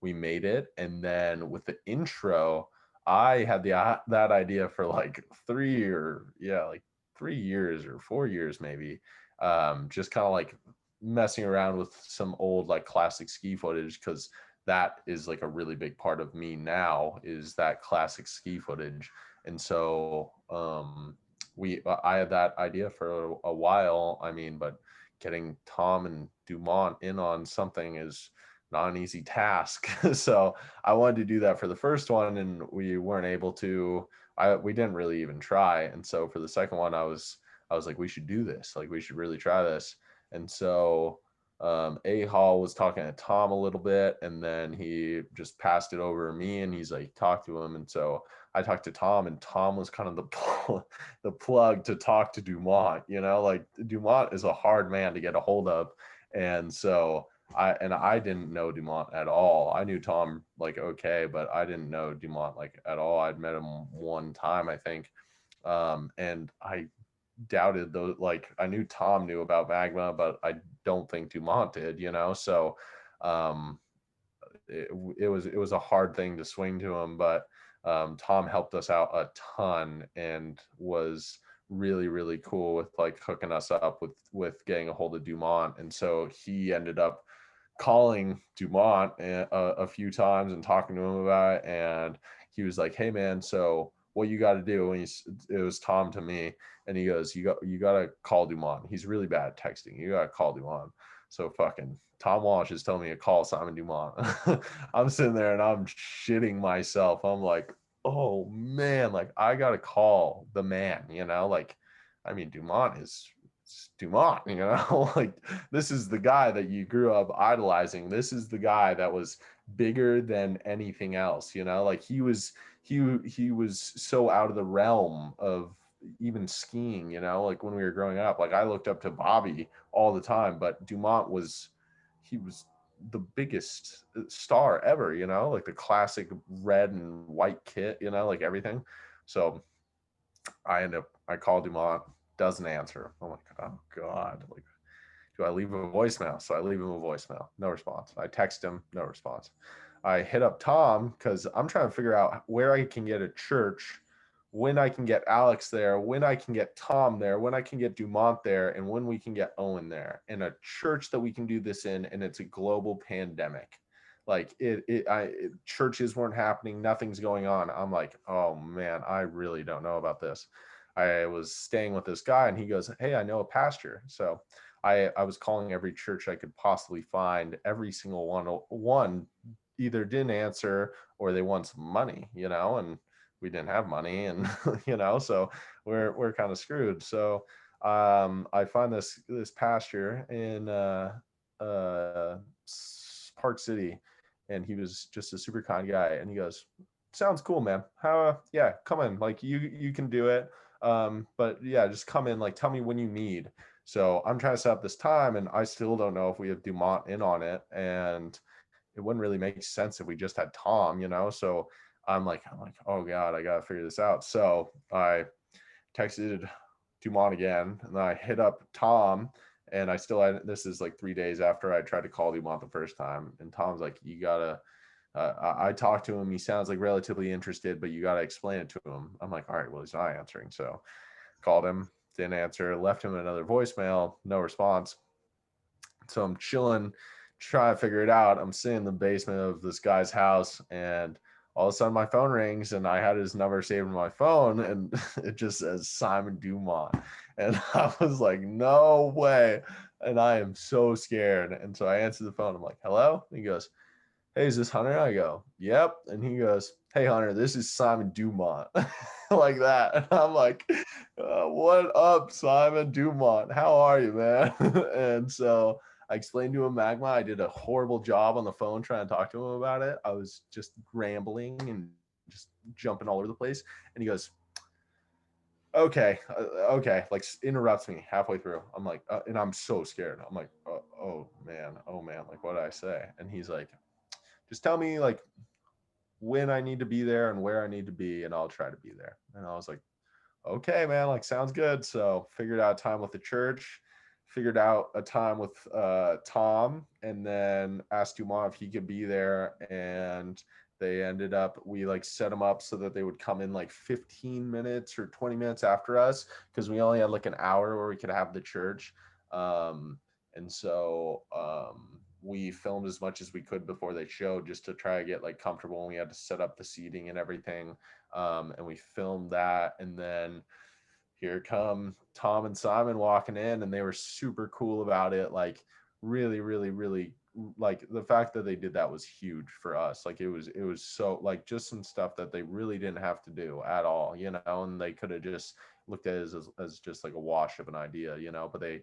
we made it. And then with the intro, I had that idea for like 3 years or 4 years maybe. Just kind of like messing around with some old like classic ski footage, because that is like a really big part of me now, is that classic ski footage. And so I had that idea for a while. I mean, but getting Tom and Dumont in on something is not an easy task. So I wanted to do that for the first one, and we weren't able to. We didn't really even try. And so for the second one, I was like, we should do this. Like, we should really try this. And so A Hall was talking to Tom a little bit, and then he just passed it over to me, and he's like, talk to him. And so I talked to Tom, and Tom was kind of the plug to talk to Dumont. Like, Dumont is a hard man to get a hold of. And so I didn't know Dumont at all. I knew Tom like okay, but I didn't know Dumont like at all. I'd met him one time, I think. And I doubted those. Like, I knew Tom knew about Magma, but I don't think Dumont did, so um it was a hard thing to swing to him. But Tom helped us out a ton and was really, really cool with like hooking us up with getting a hold of Dumont. And so he ended up calling Dumont a few times and talking to him about it. And he was like, hey man, so what you got to do? And it was Tom to me, and he goes, you got to call Dumont. He's really bad at texting. You got to call Dumont. So fucking Tom Wallisch is telling me to call Simon Dumont. I'm sitting there and I'm shitting myself. I'm like, oh man, like I got to call the man, like, I mean, Dumont is Dumont, like, this is the guy that you grew up idolizing. This is the guy that was bigger than anything else, like he was so out of the realm of even skiing, like when we were growing up. Like, I looked up to Bobby all the time, but Dumont he was the biggest star ever, like the classic red and white kit, like everything. So I called Dumont, doesn't answer. I'm like, oh God, like, do I leave a voicemail? So I leave him a voicemail, no response. I text him, no response. I hit up Tom because I'm trying to figure out where I can get a church, when I can get Alex there, when I can get Tom there, when I can get Dumont there, and when we can get Owen there, and a church that we can do this in. And it's a global pandemic. Like churches weren't happening, nothing's going on. I'm like, oh man, I really don't know about this. I was staying with this guy, and he goes, hey, I know a pastor. So I was calling every church I could possibly find. Every single one either didn't answer or they want some money, and we didn't have money. And so we're kind of screwed. So I find this pastor in uh Park City, and he was just a super kind guy. And he goes, sounds cool, man. How yeah, come in, like you can do it. But yeah, just come in, like tell me when you need. So I'm trying to set up this time, and I still don't know if we have Dumont in on it. And it wouldn't really make sense if we just had Tom, So I'm like, oh God, I gotta figure this out. So I texted Dumont again, and then I hit up Tom, and I still had, this is like 3 days after I tried to call Dumont the first time. And Tom's like, you gotta, I talked to him. He sounds like relatively interested, but you got to explain it to him. I'm like, all right, well, he's not answering. So called him, didn't answer, left him another voicemail, no response. So I'm chilling, trying to figure it out. I'm sitting in the basement of this guy's house, and all of a sudden my phone rings, and I had his number saved in my phone, and it just says Simon Dumont. And I was like, no way. And I am so scared. And so I answered the phone. I'm like, hello? And he goes, hey, is this Hunter? I go, yep. And he goes, hey, Hunter, this is Simon Dumont. Like that. And I'm like, what up, Simon Dumont? How are you, man? And so I explained to him Magma. I did a horrible job on the phone trying to talk to him about it. I was just rambling and just jumping all over the place. And he goes, okay, like interrupts me halfway through. I'm like, and I'm so scared. I'm like, oh man, like, what did I say? And he's like, just tell me like when I need to be there and where I need to be, and I'll try to be there. And I was like, okay, man, like sounds good. So figured out time with the church. figured out a time with Tom, and then asked Dumont if he could be there. And they ended up, we like set them up so that they would come in like 15 minutes or 20 minutes after us, because we only had like an hour where we could have the church. And so we filmed as much as we could before they showed, just to try to get like comfortable. And we had to set up the seating and everything. And we filmed that. And then here come Tom and Simon walking in, and they were super cool about it. Like really, really, really, like the fact that they did that was huge for us. Like it was so like just some stuff that they really didn't have to do at all, you know, and they could have just looked at it as just like a wash of an idea, you know, but they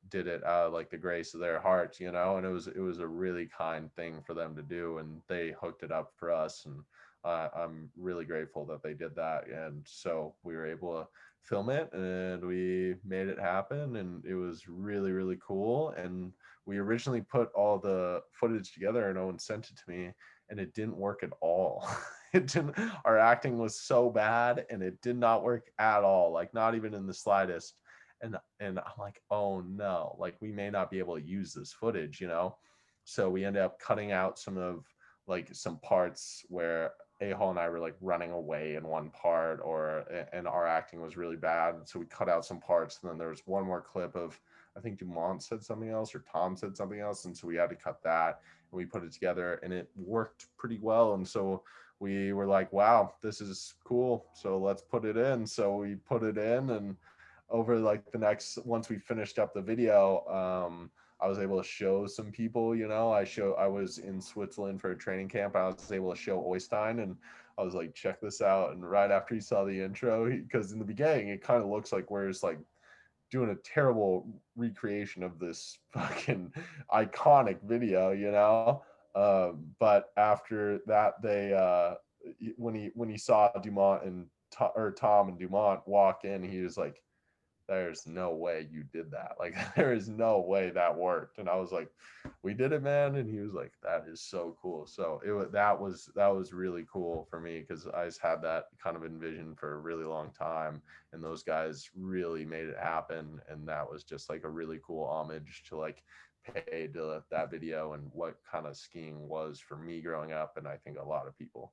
did it out of like the grace of their hearts, you know, and it was a really kind thing for them to do, and they hooked it up for us. And I'm really grateful that they did that. And so we were able to film it, and we made it happen, and it was really, really cool. And we originally put all the footage together and Owen sent it to me, and it didn't work at all. It didn't, our acting was so bad, and it did not work at all, like not even in the slightest. And I'm like, oh no, like we may not be able to use this footage, you know. So we ended up cutting out some of like some parts where A-Hall and I were like running away in one part, or and our acting was really bad. So we cut out some parts, and then there was one more clip of, I think Dumont said something else or Tom said something else, and so we had to cut that, and we put it together, and it worked pretty well. And so we were like, wow, this is cool, so let's put it in. So we put it in, and over like the next, once we finished up the video, I was able to show some people, you know, I was in Switzerland for a training camp. I was able to show Oystein, and I was like, check this out. And right after he saw the intro, because in the beginning, it kind of looks like we're just like doing a terrible recreation of this fucking iconic video, you know? But after that, when he saw Dumont and Tom and Dumont walk in, he was like, there's no way you did that. Like, there is no way that worked. And I was like, we did it, man. And he was like, that is so cool. So that was really cool for me, because I just had that kind of envision for a really long time, and those guys really made it happen. And that was just like a really cool homage to like pay to that video and what kind of skiing was for me growing up, and I think a lot of people.